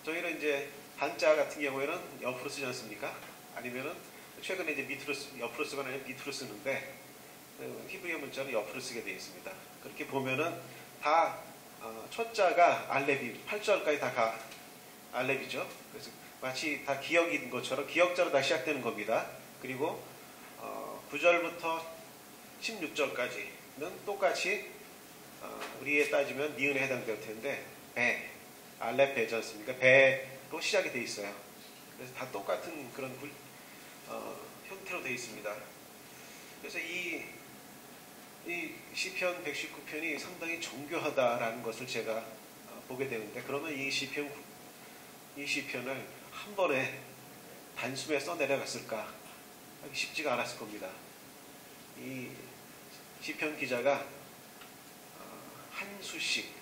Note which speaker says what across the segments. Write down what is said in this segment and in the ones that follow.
Speaker 1: 저희는 이제 한자 같은 경우에는 옆으로 쓰지 않습니까? 아니면은 최근에 이제 옆으로 쓰거나 밑으로 쓰는데 히브리어 문자는 옆으로 쓰게 되어 있습니다. 그렇게 보면은 다 초자가 알렙이 8절까지 다 알렙이죠. 그래서 마치 다 기역인 것처럼 기역자로 다 시작되는 겁니다. 그리고 9절부터 16절까지는 똑같이 우리에 따지면 니은에 해당될 텐데 배, 알렙 배지 않습니까? 배로 시작이 되어 있어요. 그래서 다 똑같은 그런 형태로 되어 있습니다. 그래서 이 시편 119편이 상당히 정교하다라는 것을 제가 보게 되는데, 그러면 이 시편을 한 번에 단숨에 써내려갔을까 하기 쉽지가 않았을 겁니다. 이 시편 기자가 한 수씩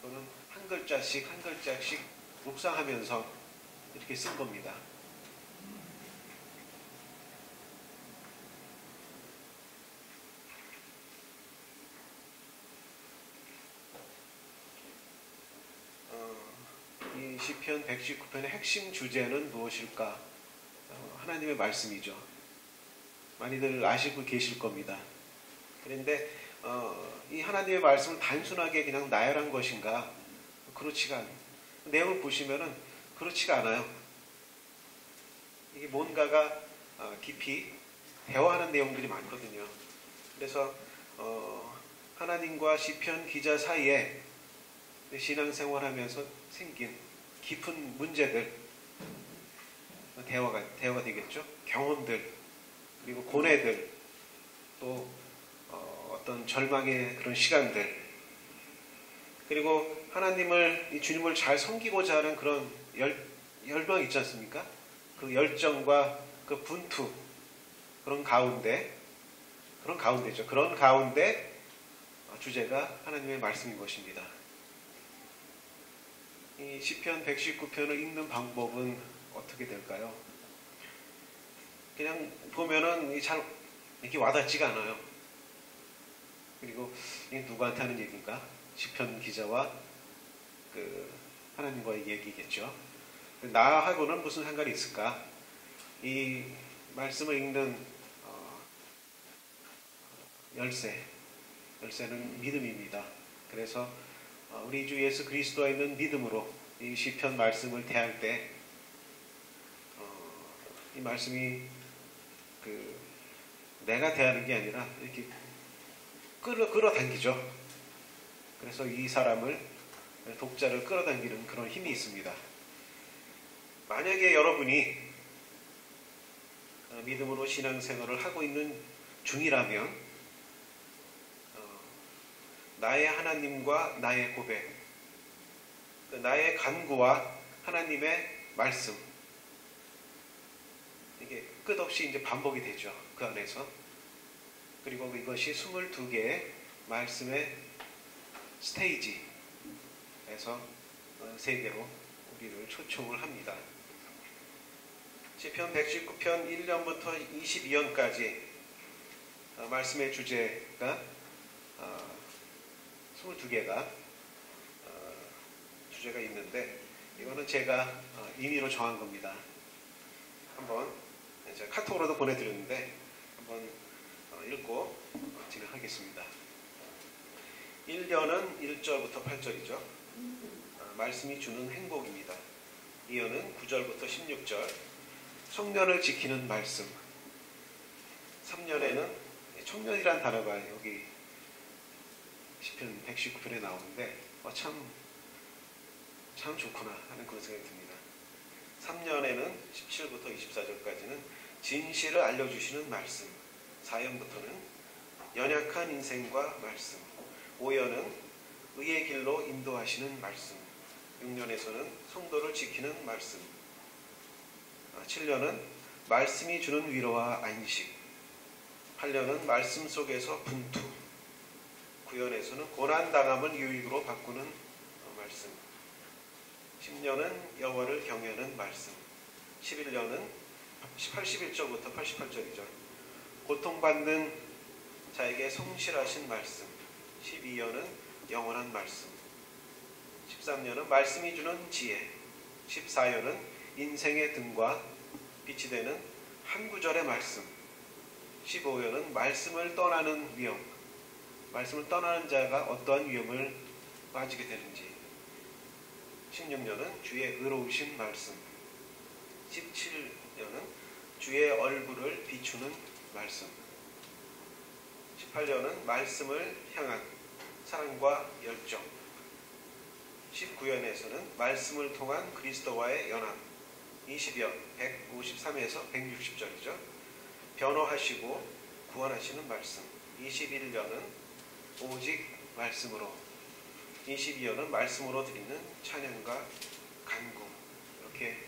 Speaker 1: 또는 한 글자씩 묵상하면서 이렇게 쓴 겁니다. 이 시편 119편의 핵심 주제는 무엇일까? 하나님의 말씀이죠. 많이들 아시고 계실 겁니다. 그런데 이 하나님의 말씀을 단순하게 그냥 나열한 것인가? 그렇지가 않아요. 내용을 보시면은 그렇지가 않아요. 이게 뭔가가 깊이 대화하는 내용들이 많거든요. 그래서 하나님과 시편 기자 사이에 신앙생활하면서 생긴 깊은 문제들, 대화가 되겠죠. 경험들, 그리고 고뇌들, 또 어떤 절망의 그런 시간들, 그리고 이 주님을 잘 섬기고자 하는 그런 열망 있지 않습니까? 그 열정과 그 분투, 그런 가운데죠. 그런 가운데 주제가 하나님의 말씀인 것입니다. 이 시편 119편을 읽는 방법은 어떻게 될까요? 그냥 보면은 잘 이렇게 와닿지가 않아요. 그리고 이게 누구한테 하는 얘기인가? 시편 기자와 그 하나님과의 얘기겠죠. 나하고는 무슨 상관이 있을까? 이 말씀을 읽는 열쇠는 믿음입니다. 그래서 우리 주 예수 그리스도에 있는 믿음으로 이 시편 말씀을 대할 때 이 말씀이 내가 대하는 게 아니라 이렇게 끌어당기죠. 그래서 이 독자를 끌어당기는 그런 힘이 있습니다. 만약에 여러분이 믿음으로 신앙생활을 하고 있는 중이라면 나의 하나님과 나의 고백, 나의 간구와 하나님의 말씀, 이게 끝없이 이제 반복이 되죠. 그 안에서. 그리고 이것이 22개의 말씀의 스테이지에서 세계로 우리를 초청을 합니다. 시편 119편 1년부터 22년까지 말씀의 주제가 22개가 주제가 있는데, 이거는 제가 임의로 정한 겁니다. 한번 이제 카톡으로도 보내드렸는데 한번 읽고 진행하겠습니다. 1년은 1절부터 8절이죠. 말씀이 주는 행복입니다. 2년은 9절부터 16절, 청년을 지키는 말씀. 3년에는 청년이란 단어가 여기 시편 119편에 나오는데 참 좋구나 하는 그런 생각이 듭니다. 3년에는 17부터 24절까지는 진실을 알려주시는 말씀. 4년부터는 연약한 인생과 말씀. 5년은 의의 길로 인도하시는 말씀. 6년에서는 성도를 지키는 말씀. 7년은 말씀이 주는 위로와 안식. 8년은 말씀 속에서 분투. 9년에서는 고난당함을 유익으로 바꾸는 말씀. 10년은 여호와를 경외하는 말씀. 11년은 81절부터 88절이죠. 고통받는 자에게 성실하신 말씀. 12년은 영원한 말씀. 13년은 말씀이 주는 지혜, 14년은 인생의 등과 빛이 되는 한 구절의 말씀, 15년은 말씀을 떠나는 위험, 말씀을 떠나는 자가 어떠한 위험을 빠지게 되는지, 16년은 주의 의로우신 말씀, 17년은 주의 얼굴을 비추는 말씀, 18년은 말씀을 향한 사랑과 열정, 19년에서는 말씀을 통한 그리스도와의 연합, 20년 153에서 160절이죠. 변호하시고 구원하시는 말씀, 21년은 오직 말씀으로, 22년은 말씀으로 드리는 찬양과 간구. 이렇게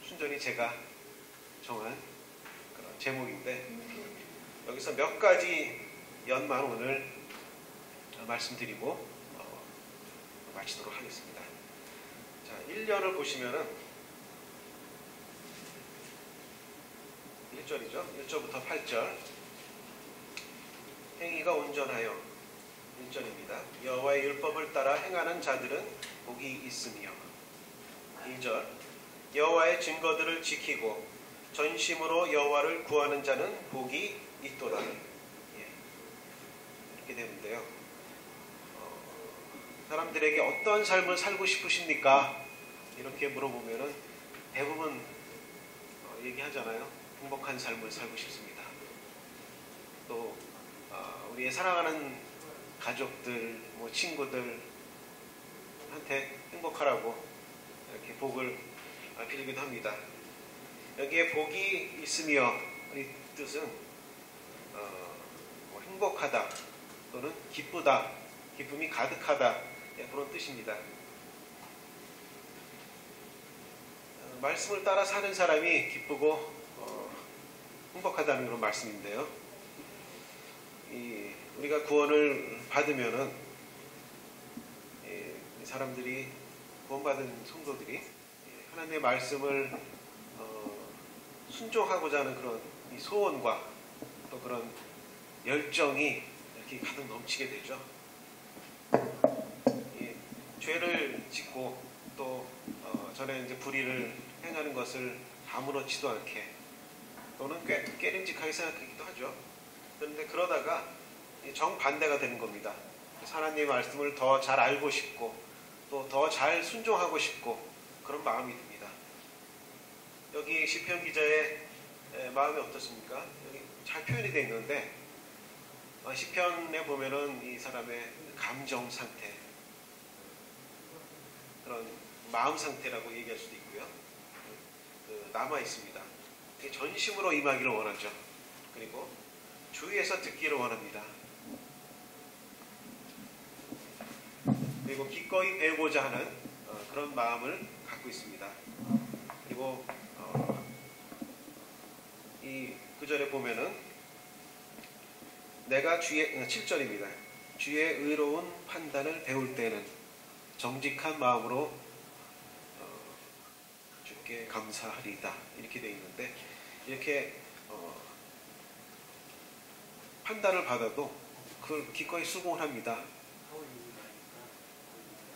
Speaker 1: 순전히 제가 정한 그런 제목인데, 여기서 몇 가지 연만 오늘 말씀드리고 마치도록 하겠습니다. 자, 1년을 보시면은 1절이죠. 1절부터 8절. 행위가 온전하여, 1절입니다. 여호와의 율법을 따라 행하는 자들은 복이 있으며. 2절. 여호와의 증거들을 지키고 전심으로 여호와를 구하는 자는 복이 있도다. 이렇게 되는데요. 사람들에게 어떤 삶을 살고 싶으십니까? 이렇게 물어보면은 대부분 얘기하잖아요. 행복한 삶을 살고 싶습니다. 또 우리의 사랑하는 가족들, 친구들한테 행복하라고 이렇게 복을 빌기도 합니다. 여기에 복이 있으며 이 뜻은 행복하다 또는 기쁘다, 기쁨이 가득하다, 그런 뜻입니다. 말씀을 따라 사는 사람이 기쁘고 행복하다는 그런 말씀인데요. 우리가 구원을 받으면은 사람들이, 구원받은 성도들이 하나님의 말씀을 순종하고자 하는 그런 이 소원과 또 그런 열정이 이렇게 가득 넘치게 되죠. 죄를 짓고 또 전에 이제 불의를 행하는 것을 아무렇지도 않게 또는 꽤 깨름직하게 생각하기도 하죠. 그런데 그러다가 정반대가 되는 겁니다. 하나님의 말씀을 더 잘 알고 싶고 또 더 잘 순종하고 싶고 그런 마음이 듭니다. 여기 시편 기자의 마음이 어떻습니까? 여기 잘 표현이 되어 있는데 시편에 보면은 이 사람의 감정 상태, 그런 마음 상태라고 얘기할 수도 있고요. 남아 있습니다. 전심으로 임하기를 원하죠. 그리고 주위에서 듣기를 원합니다. 그리고 기꺼이 배우고자 하는 그런 마음을 갖고 있습니다. 그리고 이 구절에 보면은 내가 7절입니다. 주의 의로운 판단을 배울 때는 정직한 마음으로 주께 감사하리다, 이렇게 되어 있는데, 이렇게 판단을 받아도 그걸 기꺼이 수긍을 합니다.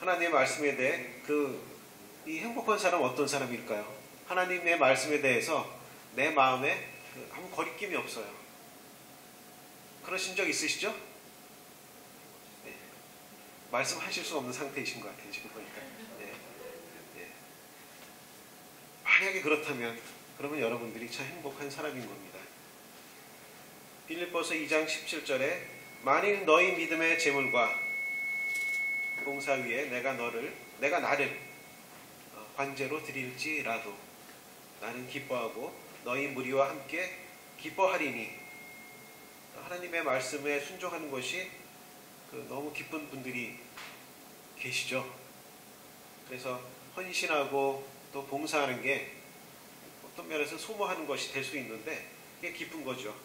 Speaker 1: 하나님의 말씀에 대해 이 행복한 사람은 어떤 사람일까요? 하나님의 말씀에 대해서 내 마음에 아무 거리낌이 없어요. 그러신 적 있으시죠? 네. 말씀하실 수 없는 상태이신 것 같아요, 지금 보니까. 네. 네. 만약에 그렇다면 그러면 여러분들이 참 행복한 사람인 겁니다. 빌립보서 2장 17절에 만일 너희 믿음의 제물과 봉사 위에 내가 나를 관제로 드릴지라도 나는 기뻐하고 너희 무리와 함께 기뻐하리니. 하나님의 말씀에 순종하는 것이 너무 기쁜 분들이 계시죠. 그래서 헌신하고 또 봉사하는 게 어떤 면에서 소모하는 것이 될 수 있는데 그게 기쁜 거죠.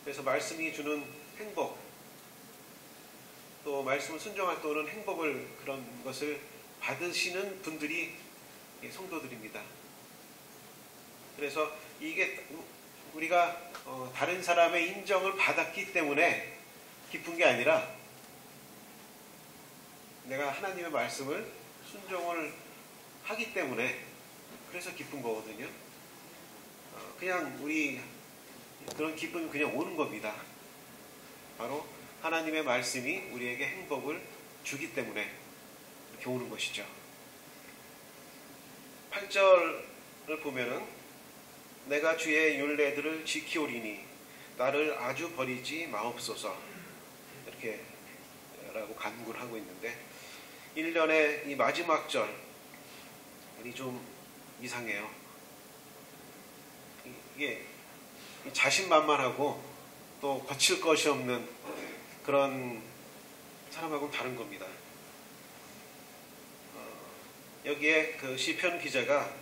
Speaker 1: 그래서 말씀이 주는 행복, 또 말씀을 순종할 때 오는 행복을, 그런 것을 받으시는 분들이 성도들입니다. 그래서 이게 우리가 다른 사람의 인정을 받았기 때문에 기쁜 게 아니라 내가 하나님의 말씀을 순종을 하기 때문에 그래서 기쁜 거거든요. 그냥 우리 그런 기쁨이 그냥 오는 겁니다. 바로 하나님의 말씀이 우리에게 행복을 주기 때문에 이렇게 오는 것이죠. 8절을 보면은 내가 주의 율례들을 지키오리니 나를 아주 버리지 마옵소서 이렇게 라고 간구를 하고 있는데 1년의 이 마지막 절이 좀 이상해요. 이게 자신만만하고 또 거칠 것이 없는 그런 사람하고는 다른 겁니다. 여기에 그 시편 기자가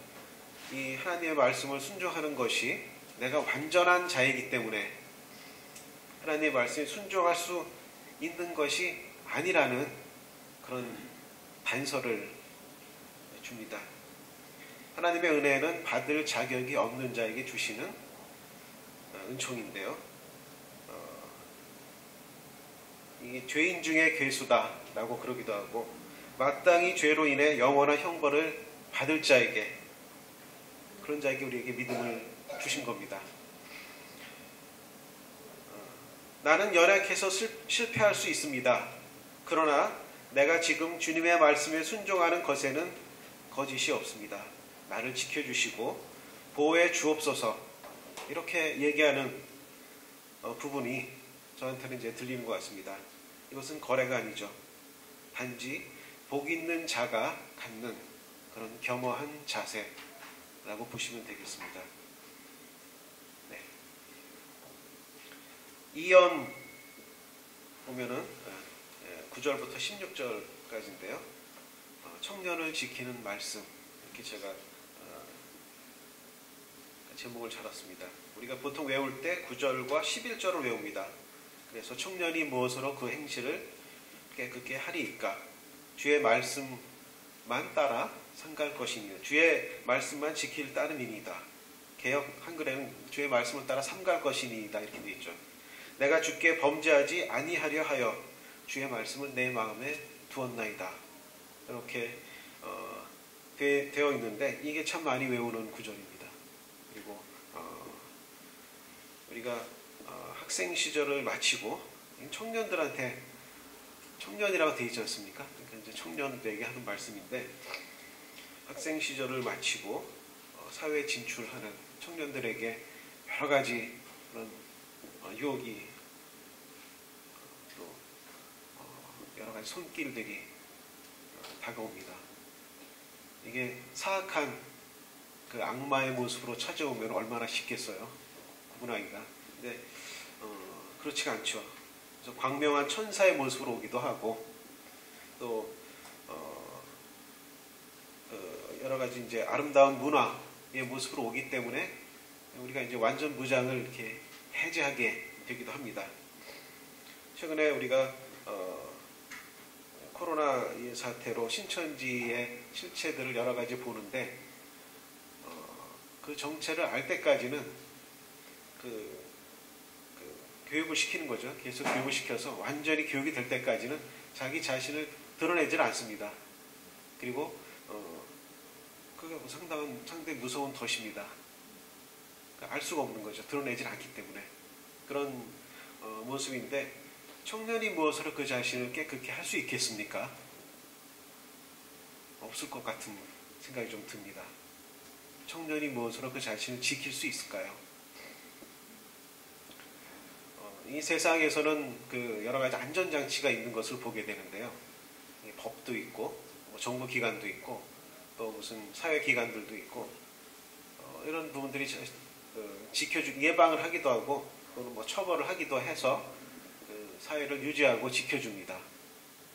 Speaker 1: 이 하나님의 말씀을 순종하는 것이 내가 완전한 자이기 때문에 하나님의 말씀에 순종할 수 있는 것이 아니라는 그런 단서를 줍니다. 하나님의 은혜는 받을 자격이 없는 자에게 주시는 은총인데요. 이게 죄인 중에 괴수다라고 그러기도 하고 마땅히 죄로 인해 영원한 형벌을 받을 자에게 그런 자에게 우리에게 믿음을 주신 겁니다. 나는 연약해서 실패할 수 있습니다. 그러나 내가 지금 주님의 말씀에 순종하는 것에는 거짓이 없습니다. 나를 지켜주시고 보호해 주옵소서 이렇게 얘기하는 부분이 저한테는 이제 들리는 것 같습니다. 이것은 거래가 아니죠. 단지 복 있는 자가 갖는 그런 겸허한 자세라고 보시면 되겠습니다. 네. 2연 보면은 9절부터 16절까지인데요. 청년을 지키는 말씀 이렇게 제가 제목을 잡았습니다. 우리가 보통 외울 때 9절과 11절을 외웁니다. 그래서 청년이 무엇으로 그 행실을 깨끗게 하리이까 주의 말씀만 따라 상갈 것이니 주의 말씀만 지킬 따름이니이다. 개역 한글에는 주의 말씀을 따라 삼갈 것이니이다 이렇게 되어 있죠. 내가 주께 범죄하지 아니하려 하여 주의 말씀을 내 마음에 두었나이다. 이렇게 되어 있는데 이게 참 많이 외우는 구절입니다. 그리고 우리가 학생 시절을 마치고 청년들한테 청년이라고 되어 있지 않습니까? 그러니까 이제 청년들에게 하는 말씀인데 학생 시절을 마치고 사회에 진출하는 청년들에게 여러 가지 그런 유혹이 또 여러 가지 손길들이 다가옵니다. 이게 사악한 그 악마의 모습으로 찾아오면 얼마나 쉽겠어요? 구분하기가. 근데 그렇지가 않죠. 그래서 광명한 천사의 모습으로 오기도 하고 또 여러 가지 이제 아름다운 문화의 모습으로 오기 때문에 우리가 이제 완전 무장을 이렇게 해제하게 되기도 합니다. 최근에 우리가 코로나 사태로 신천지의 실체들을 여러 가지 보는데 그 정체를 알 때까지는 그 교육을 시키는 거죠. 계속 교육을 시켜서 완전히 교육이 될 때까지는 자기 자신을 드러내질 않습니다. 그리고 그게 상당히 무서운 덫입니다. 그러니까 알 수가 없는 거죠. 드러내질 않기 때문에. 그런 모습인데 청년이 무엇으로 그 자신을 깨끗게 할 수 있겠습니까? 없을 것 같은 생각이 좀 듭니다. 청년이 무엇으로 그 자신을 지킬 수 있을까요? 이 세상에서는 그 여러 가지 안전장치가 있는 것을 보게 되는데요. 법도 있고, 정부기관도 있고, 또 무슨 사회기관들도 있고, 이런 부분들이 예방을 하기도 하고, 또는 뭐 처벌을 하기도 해서 그 사회를 유지하고 지켜줍니다.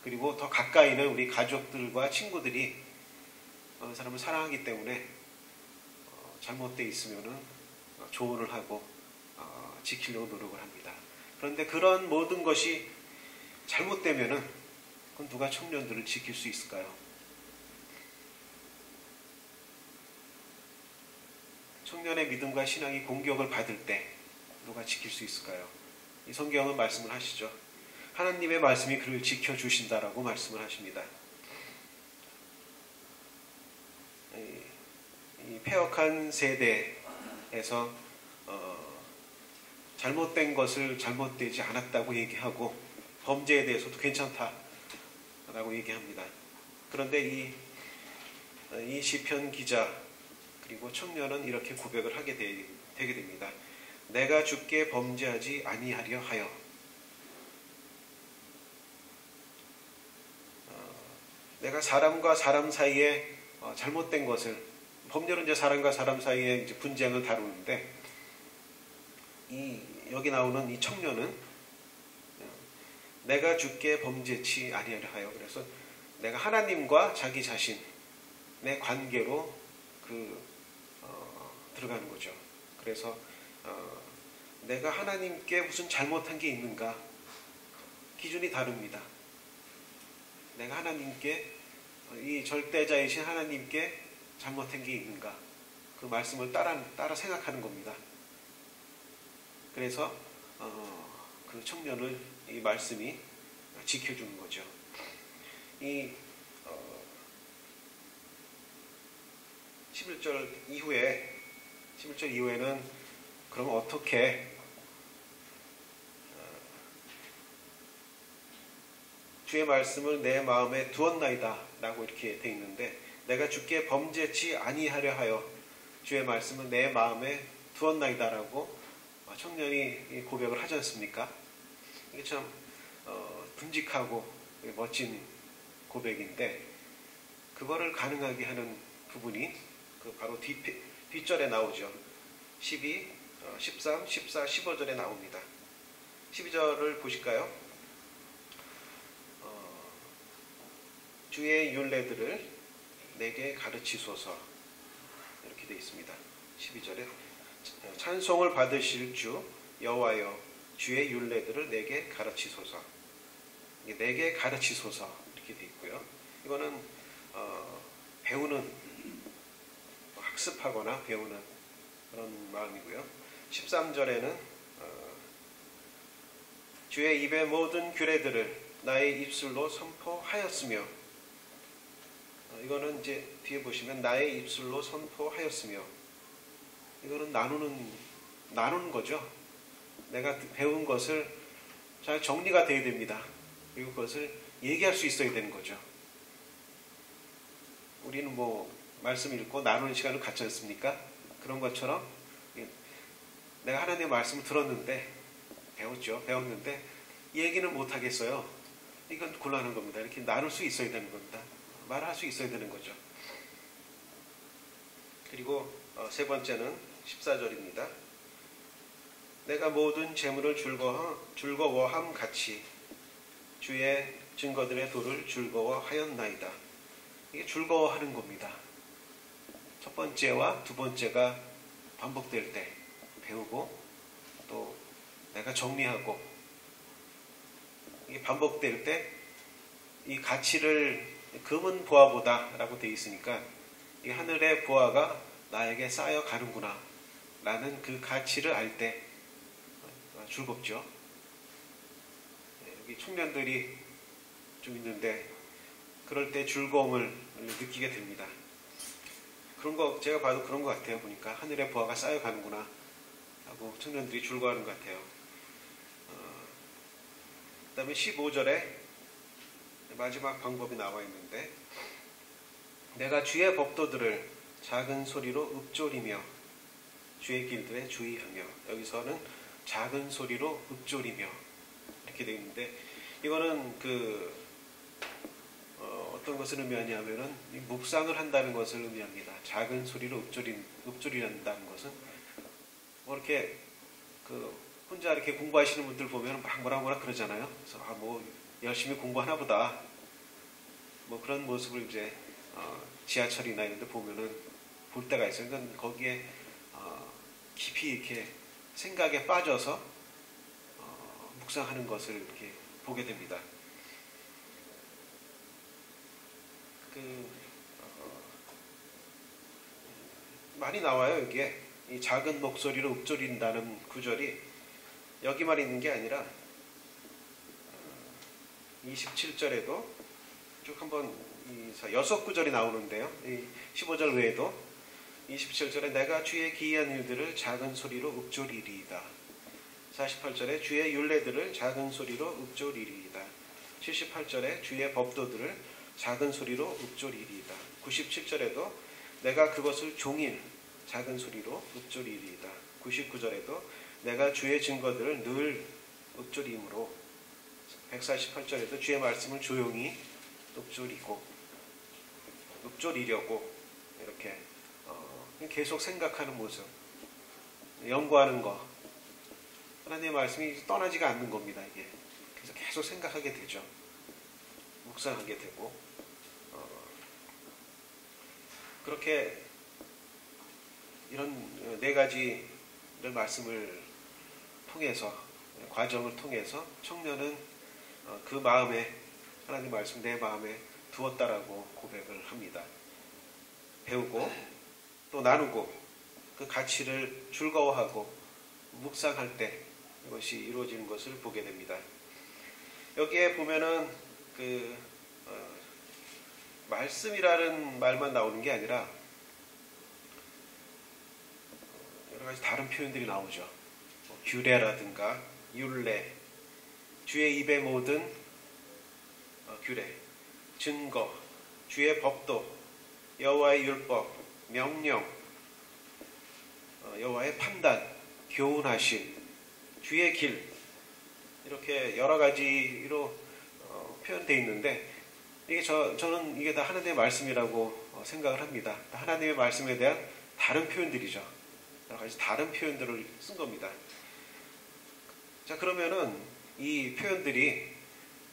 Speaker 1: 그리고 더 가까이는 우리 가족들과 친구들이 사람을 사랑하기 때문에 잘못되어 있으면은 조언을 하고 지키려고 노력을 합니다. 그런데 그런 모든 것이 잘못되면은 그건 누가 청년들을 지킬 수 있을까요? 청년의 믿음과 신앙이 공격을 받을 때 누가 지킬 수 있을까요? 이 성경은 말씀을 하시죠. 하나님의 말씀이 그를 지켜주신다라고 말씀을 하십니다. 이 폐역한 세대에서 잘못된 것을 잘못되지 않았다고 얘기하고 범죄에 대해서도 괜찮다라고 얘기합니다. 그런데 이 시편 기자 그리고 청년은 이렇게 고백을 하게 되게 됩니다. 내가 주께 범죄하지 아니하려 하여. 내가 사람과 사람 사이에 잘못된 것을, 법률은 이제 사람과 사람 사이에 이제 분쟁을 다루는데, 여기 나오는 이 청년은 내가 주께 범죄치 아니하려 하여. 그래서 내가 하나님과 자기 자신의 관계로 들어가는 거죠. 그래서 내가 하나님께 무슨 잘못한 게 있는가? 기준이 다릅니다. 내가 하나님께, 이 절대자이신 하나님께 잘못한 게 있는가? 그 말씀을 따라 생각하는 겁니다. 그래서 그 청년을 이 말씀이 지켜주는 거죠. 이 11절 이후에는 그럼 어떻게 주의 말씀을 내 마음에 두었나이다 라고 이렇게 돼 있는데, 내가 주께 범죄치 아니하려 하여 주의 말씀을 내 마음에 두었나이다 라고 청년이 고백을 하지 않습니까? 이게 참 듬직하고 멋진 고백인데, 그거를 가능하게 하는 부분이 바로 뒷절에 나오죠. 12, 13, 14, 15절에 나옵니다. 12절을 보실까요? 주의 율례들을 내게 가르치소서, 이렇게 되어 있습니다. 12절에 찬송을 받으실 주 여호와여, 주의 율례들을 내게 가르치소서. 내게 가르치소서 이렇게 되어 있고요. 이거는 배우는, 학습하거나 배우는 그런 마음이고요. 13절에는 주의 입의 모든 규례들을 나의 입술로 선포하였으며, 이거는 이제 뒤에 보시면 나의 입술로 선포하였으며, 이거는 나누는 거죠. 내가 배운 것을 잘 정리가 되어야 됩니다. 그리고 그것을 얘기할 수 있어야 되는 거죠. 우리는 말씀 읽고 나누는 시간을 갖지 않습니까? 그런 것처럼 내가 하나님의 말씀을 들었는데, 배웠는데 얘기는 못 하겠어요. 이건 곤란한 겁니다. 이렇게 나눌 수 있어야 되는 겁니다. 말할 수 있어야 되는 거죠. 그리고 세 번째는 14절입니다. 내가 모든 재물을 즐거워함 같이 주의 증거들의 도를 즐거워하였나이다. 이게 즐거워하는 겁니다. 첫 번째와 두 번째가 반복될 때 배우고, 또 내가 정리하고, 이게 반복될 때 이 가치를 금은 보화보다 라고 되어 있으니까, 이 하늘의 보화가 나에게 쌓여가는구나 라는 그 가치를 알 때 즐겁죠. 여기 청년들이 좀 있는데 그럴 때 즐거움을 느끼게 됩니다. 그런 거 제가 봐도 그런 것 같아요. 보니까 하늘의 보화가 쌓여가는구나 하고 청년들이 즐거워하는 것 같아요. 그 다음에 15절에 마지막 방법이 나와 있는데, 내가 주의 법도들을 작은 소리로 읊조리며 주의 길들에 주의하며, 여기서는 작은 소리로 읊조리며 이렇게 되어 있는데, 이거는 어떤 것을 의미하냐면은 묵상을 한다는 것을 의미합니다. 작은 소리로 읊조리한다는 것은 이렇게 혼자 이렇게 공부하시는 분들 보면 막 뭐라 그러잖아요. 그래서 열심히 공부하나 보다, 그런 모습을 이제 지하철이나 이런 데 보면은 볼 때가 있어요. 그러니까 거기에 깊이 이렇게 생각에 빠져서 묵상하는 것을 이렇게 보게 됩니다. 많이 나와요. 여기에 이 작은 목소리로 읊조린다는 구절이 여기만 있는 게 아니라 27절에도 쭉 한번 여섯 구절이 나오는데요. 이 15절 외에도 27절에 내가 주의 기이한 일들을 작은 소리로 읊조리리이다. 48절에 주의 율례들을 작은 소리로 읊조리리이다. 78절에 주의 법도들을 작은 소리로 읊조리리이다. 97절에도 내가 그것을 종일 작은 소리로 읊조리리이다. 99절에도 내가 주의 증거들을 늘 읊조리므로 148절에도 주의 말씀을 조용히 읊조리려고 이렇게 계속 생각하는 모습, 연구하는 거, 하나님의 말씀이 떠나지가 않는 겁니다. 이게 그래서 계속 생각하게 되죠. 묵상하게 되고 그렇게 이런 네 가지를 말씀을 통해서 과정을 통해서 청년은 그 마음에 하나님 말씀 내 마음에 두었다라고 고백을 합니다. 배우고 또 나누고 그 가치를 즐거워하고 묵상할 때 이것이 이루어지는 것을 보게 됩니다. 여기에 보면은 말씀이라는 말만 나오는 게 아니라 여러 가지 다른 표현들이 나오죠. 규례라든가 율례, 주의 입에 모든 규례, 증거, 주의 법도, 여호와의 율법, 명령, 여호와의 판단, 교훈하심, 주의 길, 이렇게 여러 가지로 표현되어 있는데 이게 저는 이게 다 하나님의 말씀이라고 생각을 합니다. 하나님의 말씀에 대한 다른 표현들이죠. 여러 가지 다른 표현들을 쓴 겁니다. 자, 그러면은 이 표현들이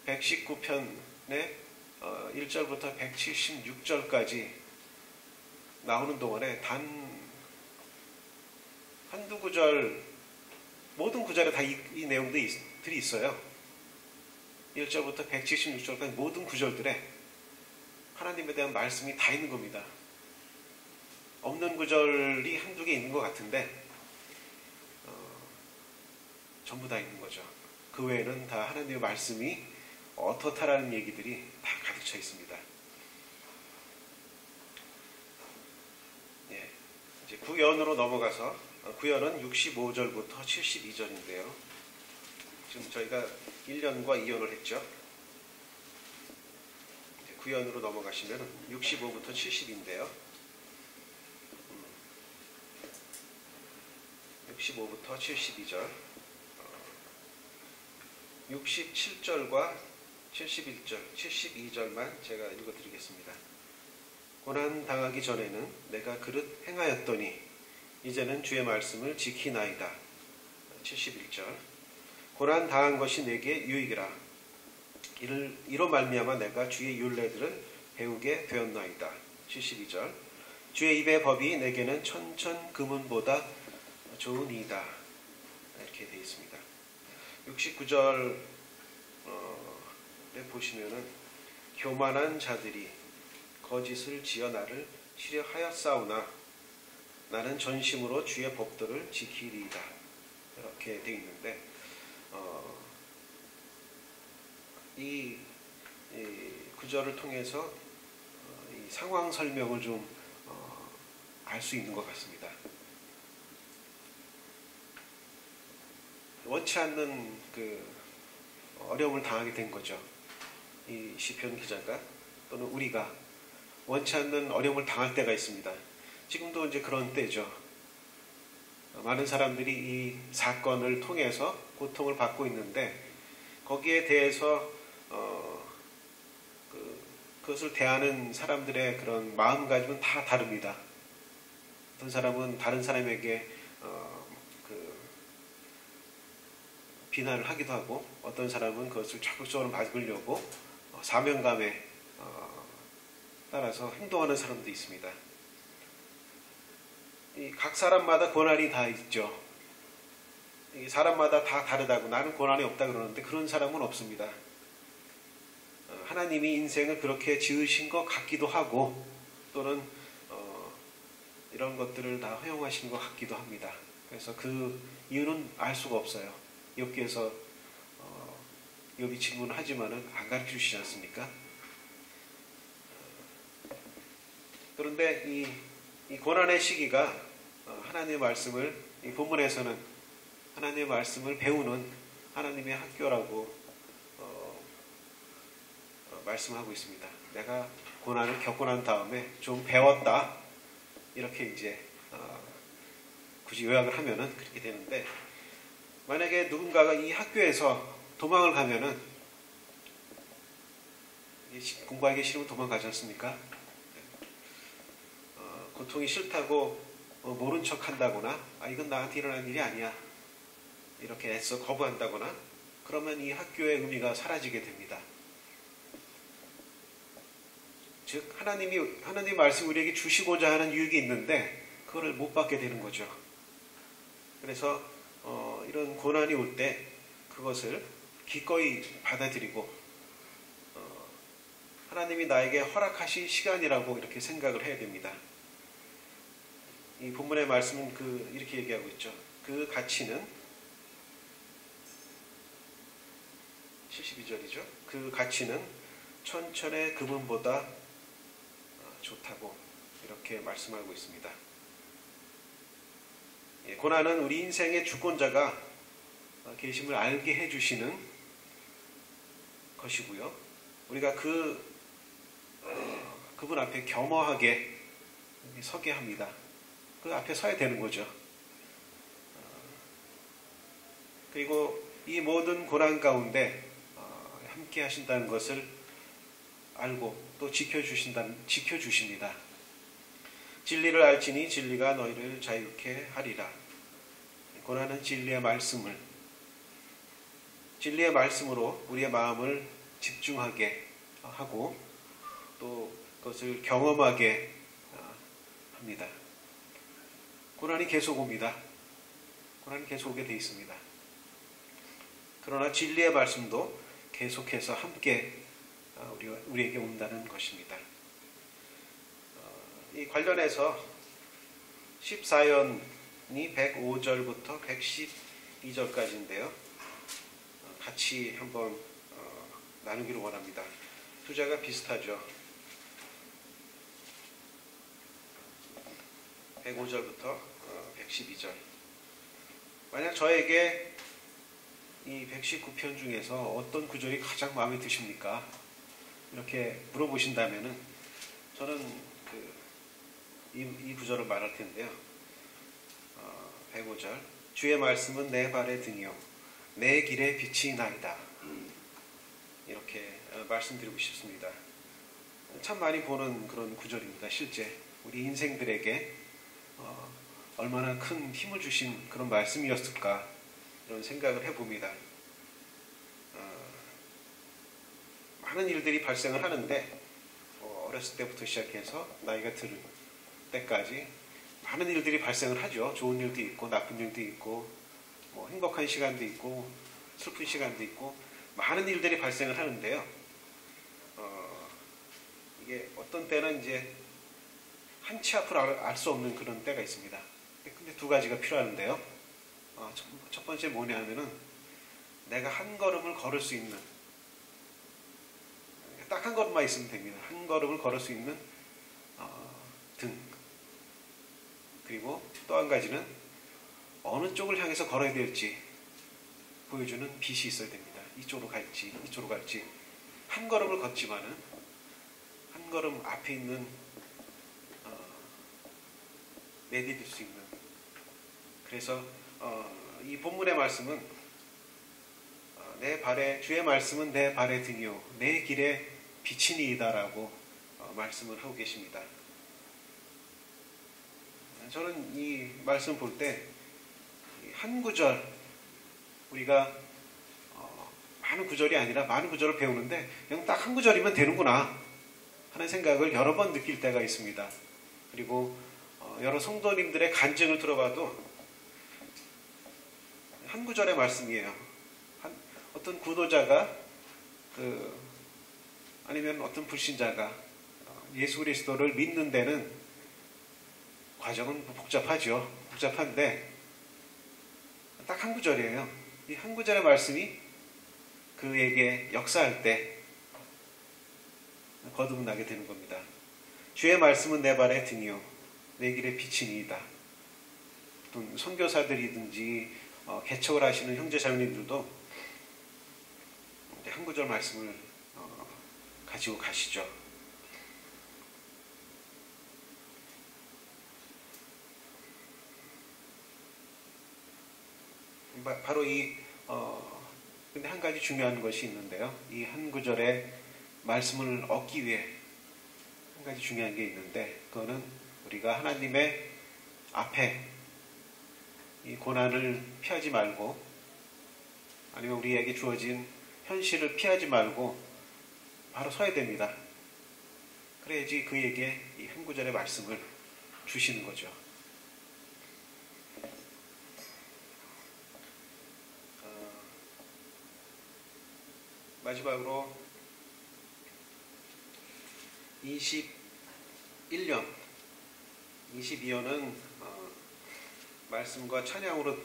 Speaker 1: 119편의 1절부터 176절까지 나오는 동안에 단 한두 구절, 모든 구절에 다 이 내용들이 있어요. 1절부터 176절까지 모든 구절들에 하나님에 대한 말씀이 다 있는 겁니다. 없는 구절이 한두 개 있는 것 같은데 전부 다 있는 거죠. 그 외에는 다 하나님의 말씀이 어떻다라는 얘기들이 다 가득 차 있습니다. 예, 이제 구연으로 넘어가서 구연은 65절부터 72절인데요. 지금 저희가 1년과 2연을 했죠. 구연으로 넘어가시면 65부터 70인데요. 65부터 72절, 67절과 71절, 72절만 제가 읽어드리겠습니다. 고난 당하기 전에는 내가 그릇 행하였더니 이제는 주의 말씀을 지키나이다. 71절, 고난 당한 것이 내게 유익이라. 이로 말미암아 내가 주의 율례들을 배우게 되었나이다. 72절, 주의 입의 법이 내게는 천천 금은보다 좋으니이다. 이렇게 되어 있습니다. 69절에 보시면은 교만한 자들이 거짓을 지어 나를 치려하였사오나 나는 전심으로 주의 법도를 지키리이다. 이렇게 되어 있는데 이 구절을 통해서 이 상황 설명을 좀 알 수 있는 것 같습니다. 원치 않는 어려움을 당하게 된 거죠. 이 시편 기자가 또는 우리가 원치 않는 어려움을 당할 때가 있습니다. 지금도 이제 그런 때죠. 많은 사람들이 이 사건을 통해서 고통을 받고 있는데 거기에 대해서 그것을 대하는 사람들의 그런 마음가짐은 다 다릅니다. 어떤 사람은 다른 사람에게 비난을 하기도 하고 어떤 사람은 그것을 적극적으로 막으려고 사명감에 따라서 행동하는 사람도 있습니다. 각 사람마다 고난이 다 있죠. 사람마다 다 다르다고 나는 고난이 없다 그러는데 그런 사람은 없습니다. 하나님이 인생을 그렇게 지으신 것 같기도 하고 또는 이런 것들을 다 허용하신 것 같기도 합니다. 그래서 그 이유는 알 수가 없어요. 욥기에서 욥이 질문을 하지만은 안 가르쳐 주시지 않습니까? 그런데 이 고난의 시기가 하나님의 말씀을, 이 본문에서는 하나님의 말씀을 배우는 하나님의 학교라고 말씀하고 있습니다. 내가 고난을 겪고 난 다음에 좀 배웠다, 이렇게 이제 굳이 요약을 하면은 그렇게 되는데, 만약에 누군가가 이 학교에서 도망을 가면은, 공부하기 싫으면 도망가지 않습니까? 고통이 싫다고 모른 척 한다거나, 이건 나한테 일어난 일이 아니야, 이렇게 애써 거부한다거나, 그러면 이 학교의 의미가 사라지게 됩니다. 즉, 하나님 말씀 우리에게 주시고자 하는 유익이 있는데 그거를 못 받게 되는 거죠. 그래서 이런 고난이 올 때 그것을 기꺼이 받아들이고 하나님이 나에게 허락하신 시간이라고 이렇게 생각을 해야 됩니다. 이 본문의 말씀은 이렇게 얘기하고 있죠. 그 가치는 72절이죠. 그 가치는 천천의 금은보다 좋다고 이렇게 말씀하고 있습니다. 고난은 우리 인생의 주권자가 계심을 알게 해주시는 것이고요. 우리가 그분 앞에 겸허하게 서게 합니다. 그 앞에 서야 되는 거죠. 그리고 이 모든 고난 가운데 함께 하신다는 것을 알고 또 지켜주십니다. 진리를 알지니 진리가 너희를 자유케 하리라. 고난은 진리의 말씀으로 우리의 마음을 집중하게 하고 또 그것을 경험하게 합니다. 고난이 계속 옵니다. 고난이 계속 오게 되어 있습니다. 그러나 진리의 말씀도 계속해서 함께 우리에게 온다는 것입니다. 이 관련해서 14연이 105절부터 112절까지인데요. 같이 한번 나누기를 원합니다. 투자가 비슷하죠. 105절부터 112절. 만약 저에게 이 119편 중에서 어떤 구절이 가장 마음에 드십니까? 이렇게 물어보신다면은 저는 이 구절을 말할 텐데요. 105절. 주의 말씀은 내 발의 등이요 내 길의 빛이 나이다. 이렇게 말씀드리고 싶습니다. 참 많이 보는 그런 구절입니다. 실제 우리 인생들에게 얼마나 큰 힘을 주신 그런 말씀이었을까, 이런 생각을 해봅니다. 많은 일들이 발생을 하는데 어렸을 때부터 시작해서 나이가 들 때까지 많은 일들이 발생을 하죠. 좋은 일도 있고 나쁜 일도 있고 뭐 행복한 시간도 있고 슬픈 시간도 있고 많은 일들이 발생을 하는데요. 이게 어떤 때는 이제 한치 앞을 알 수 없는 그런 때가 있습니다. 근데 두 가지가 필요한데요. 첫 번째 뭐냐 하면은 내가 한 걸음을 걸을 수 있는, 딱 한 걸음만 있으면 됩니다. 한 걸음을 걸을 수 있는 등. 그리고 또 한 가지는 어느 쪽을 향해서 걸어야 될지 보여주는 빛이 있어야 됩니다. 이쪽으로 갈지 이쪽으로 갈지. 한 걸음을 걷지만은 한 걸음 앞에 있는 내디딜 수 있는. 그래서 이 본문의 말씀은 주의 말씀은 내 발의 등이요 내 길의 빛이니이다라고 말씀을 하고 계십니다. 저는 이 말씀 볼 때 한 구절, 우리가 많은 구절이 아니라 많은 구절을 배우는데 그냥 딱 한 구절이면 되는구나 하는 생각을 여러 번 느낄 때가 있습니다. 그리고 여러 성도님들의 간증을 들어봐도 한 구절의 말씀이에요. 어떤 구도자가 아니면 어떤 불신자가 예수 그리스도를 믿는 데는 과정은 복잡하죠. 복잡한데 딱 한 구절이에요. 이 한 구절의 말씀이 그에게 역사할 때 거듭나게 되는 겁니다. 주의 말씀은 내 발의 등이요 내 길의 빛이니이다. 어떤 선교사들이든지 개척을 하시는 형제 자매님들도 한 구절 말씀을 가지고 가시죠. 바로 근데 한 가지 중요한 것이 있는데요. 이 한 구절의 말씀을 얻기 위해 한 가지 중요한 게 있는데, 그거는 우리가 하나님의 앞에 이 고난을 피하지 말고, 아니면 우리에게 주어진 현실을 피하지 말고 바로 서야 됩니다. 그래야지 그에게 이 한 구절의 말씀을 주시는 거죠. 마지막으로 22년은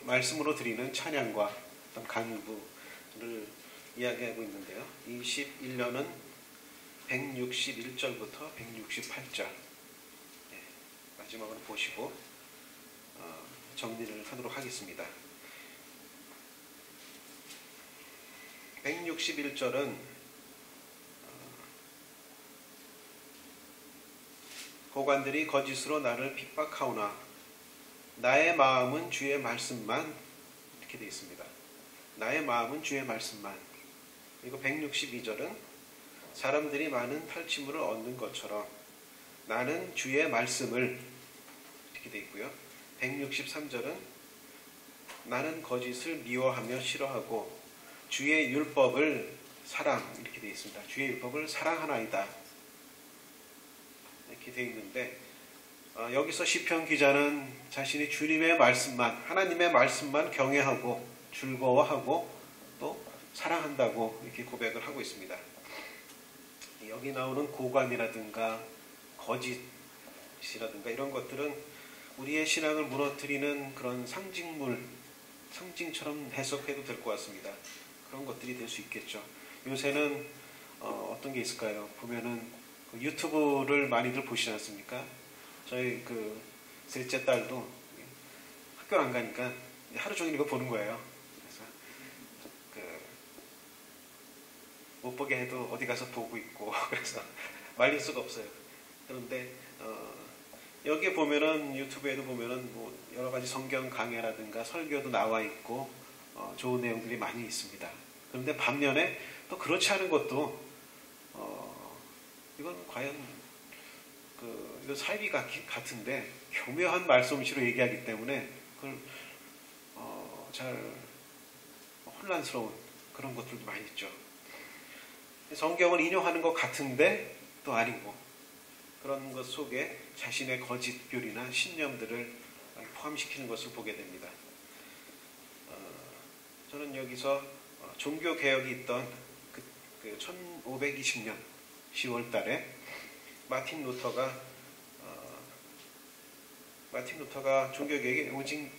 Speaker 1: 말씀으로 드리는 찬양과 어떤 간구를 이야기하고 있는데요. 21년은 161절부터 168절 마지막으로 보시고 정리를 하도록 하겠습니다. 161절은 고관들이 거짓으로 나를 핍박하오나 나의 마음은 주의 말씀만, 이렇게 되어 있습니다. 나의 마음은 주의 말씀만. 그리고 162절은 사람들이 많은 탈취물을 얻는 것처럼 나는 주의 말씀을, 이렇게 되어 있고요. 163절은 나는 거짓을 미워하며 싫어하고 주의 율법을 이렇게 되어 있습니다. 주의 율법을 사랑하나이다, 이렇게 되어 있는데, 여기서 시편 기자는 자신이 주님의 말씀만, 하나님의 말씀만 경외하고 즐거워하고 또 사랑한다고 이렇게 고백을 하고 있습니다. 여기 나오는 고관이라든가 거짓이라든가 이런 것들은 우리의 신앙을 무너뜨리는 그런 상징처럼 해석해도 될 것 같습니다. 그런 것들이 될 수 있겠죠. 요새는 어떤 게 있을까요? 보면은 유튜브를 많이들 보시지 않습니까? 저희 셋째 딸도 학교를 안 가니까 하루 종일 이거 보는 거예요. 그래서 못 보게 해도 어디 가서 보고 있고 그래서 말릴 수가 없어요. 그런데 여기에 보면은, 유튜브에도 보면은 뭐 여러 가지 성경 강해라든가 설교도 나와 있고 좋은 내용들이 많이 있습니다. 그런데 반면에 또 그렇지 않은 것도 이건 과연 이건 사이비 같은데 교묘한 말솜씨로 얘기하기 때문에 그걸 잘 혼란스러운 그런 것들도 많이 있죠. 성경을 인용하는 것 같은데 또 아니고, 그런 것 속에 자신의 거짓교리나 신념들을 포함시키는 것을 보게 됩니다. 저는 여기서 종교개혁이 있던 1520년 10월 달에 마틴 루터가 종교개혁이 오직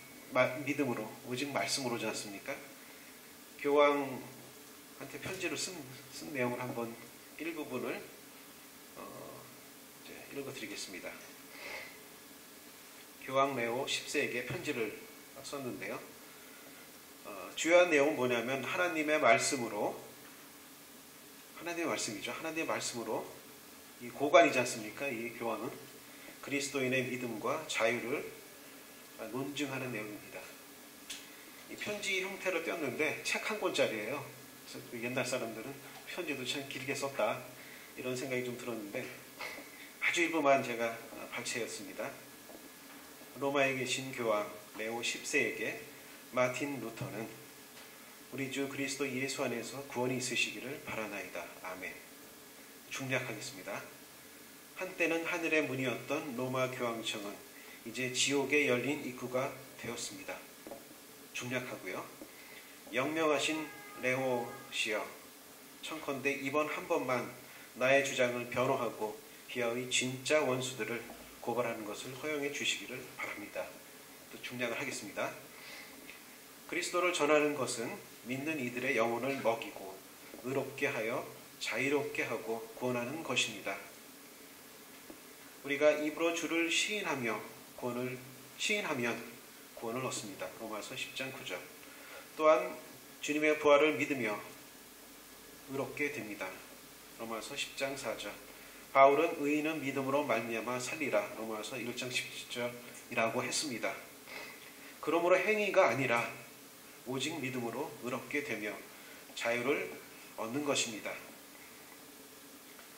Speaker 1: 믿음으로, 오직 말씀으로 오지 않습니까? 교황한테 편지를 쓴 내용을 한번 일부분을 읽어드리겠습니다. 교황 레오 10세에게 편지를 썼는데요. 주요한 내용은 뭐냐면 하나님의 말씀이죠. 하나님의 말씀으로 이 고관이지 않습니까? 이 교황은 그리스도인의 믿음과 자유를 논증하는 내용입니다. 이 편지 형태로 띄었는데 책 한 권짜리예요. 그래서 옛날 사람들은 편지도 참 길게 썼다, 이런 생각이 좀 들었는데 아주 일부만 제가 발췌했습니다. 로마에 계신 교황 레오 10세에게 마틴 루터는 우리 주 그리스도 예수 안에서 구원이 있으시기를 바라나이다. 아멘. 중략하겠습니다. 한때는 하늘의 문이었던 로마 교황청은 이제 지옥에 열린 입구가 되었습니다. 중략하고요. 영명하신 레오시여, 청컨대 이번 한 번만 나의 주장을 변호하고 기아의 진짜 원수들을 고발하는 것을 허용해 주시기를 바랍니다. 또 중략을 하겠습니다. 그리스도를 전하는 것은 믿는 이들의 영혼을 먹이고 의롭게 하여 자유롭게 하고 구원하는 것입니다. 우리가 입으로 주를 시인하면 구원을 얻습니다. 로마서 10장 9절. 또한 주님의 부활을 믿으며 의롭게 됩니다. 로마서 10장 4절. 바울은 의인은 믿음으로 말미암아 살리라. 로마서 1장 17절이라고 했습니다. 그러므로 행위가 아니라 오직 믿음으로 의롭게 되며 자유를 얻는 것입니다.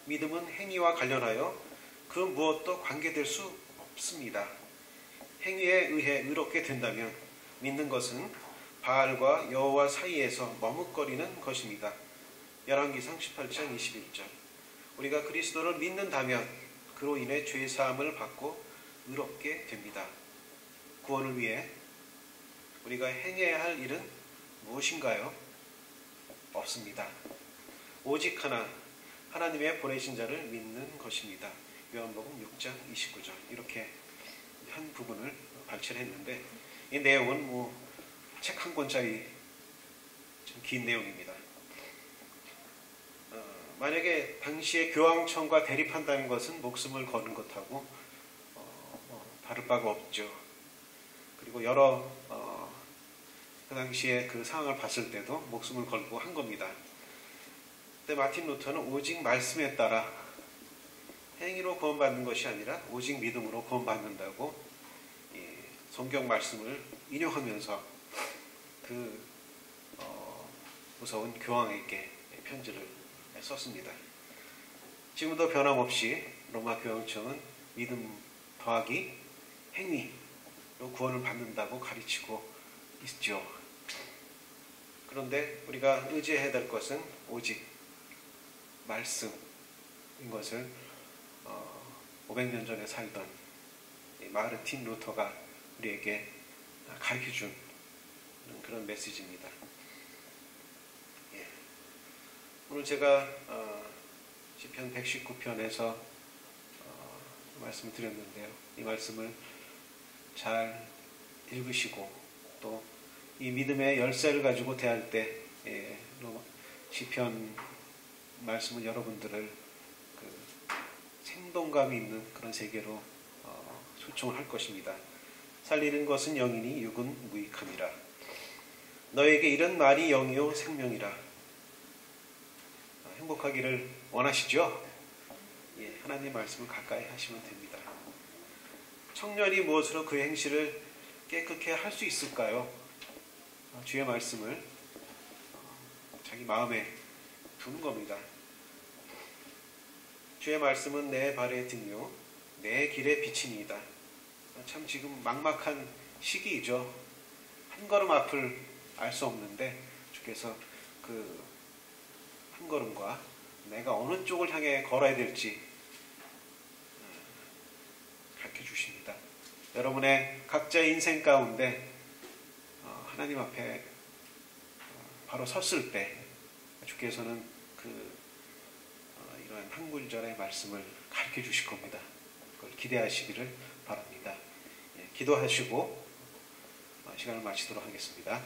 Speaker 1: 믿음은 행위와 관련하여 그 무엇도 관계될 수 없습니다. 행위에 의해 의롭게 된다면 믿는 것은 바알과 여호와 사이에서 머뭇거리는 것입니다. 열왕기상 18장 21절. 우리가 그리스도를 믿는다면 그로 인해 죄 사함을 받고 의롭게 됩니다. 구원을 위해 우리가 행해야 할 일은 무엇인가요? 없습니다. 오직 하나님의 보내신 자를 믿는 것입니다. 요한복음 6장 29절. 이렇게 한 부분을 발췌를 했는데 이 내용은 책 한 권짜리 좀 긴 내용입니다. 만약에 당시에 교황청과 대립한다는 것은 목숨을 거는 것하고 다를 바가 없죠. 그리고 여러 그 당시에 그 상황을 봤을 때도 목숨을 걸고 한 겁니다. 근데 마틴 루터는 오직 말씀에 따라 행위로 구원받는 것이 아니라 오직 믿음으로 구원받는다고 성경 말씀을 인용하면서 그 무서운 교황에게 편지를 썼습니다. 지금도 변함없이 로마 교황청은 믿음 더하기 행위로 구원을 받는다고 가르치고 있죠. 그런데 우리가 의지해야 될 것은 오직 말씀인 것을 500년 전에 살던 마르틴 루터가 우리에게 가르쳐준 그런 메시지입니다. 오늘 제가 시편 119편에서 말씀을 드렸는데요. 이 말씀을 잘 읽으시고 또 이 믿음의 열쇠를 가지고 대할 때 시편 말씀은 여러분들을 그 생동감이 있는 그런 세계로 초청을 할 것입니다. 살리는 것은 영이니 육은 무익함이라. 너에게 이런 말이 영이요 생명이라. 행복하기를 원하시죠? 하나님 말씀을 가까이 하시면 됩니다. 청년이 무엇으로 그 행실을 깨끗게 할 수 있을까요? 주의 말씀을 자기 마음에 두는 겁니다. 주의 말씀은 내 발의 등이요 내 길의 빛이니이다. 참 지금 막막한 시기이죠. 한 걸음 앞을 알 수 없는데 주께서 그 한 걸음과 내가 어느 쪽을 향해 걸어야 될지 가르쳐 주십니다. 여러분의 각자의 인생 가운데 하나님 앞에 바로 섰을 때 주께서는 이러한 한 구절의 말씀을 가르쳐 주실 겁니다. 그걸 기대하시기를 바랍니다. 기도하시고 시간을 마치도록 하겠습니다.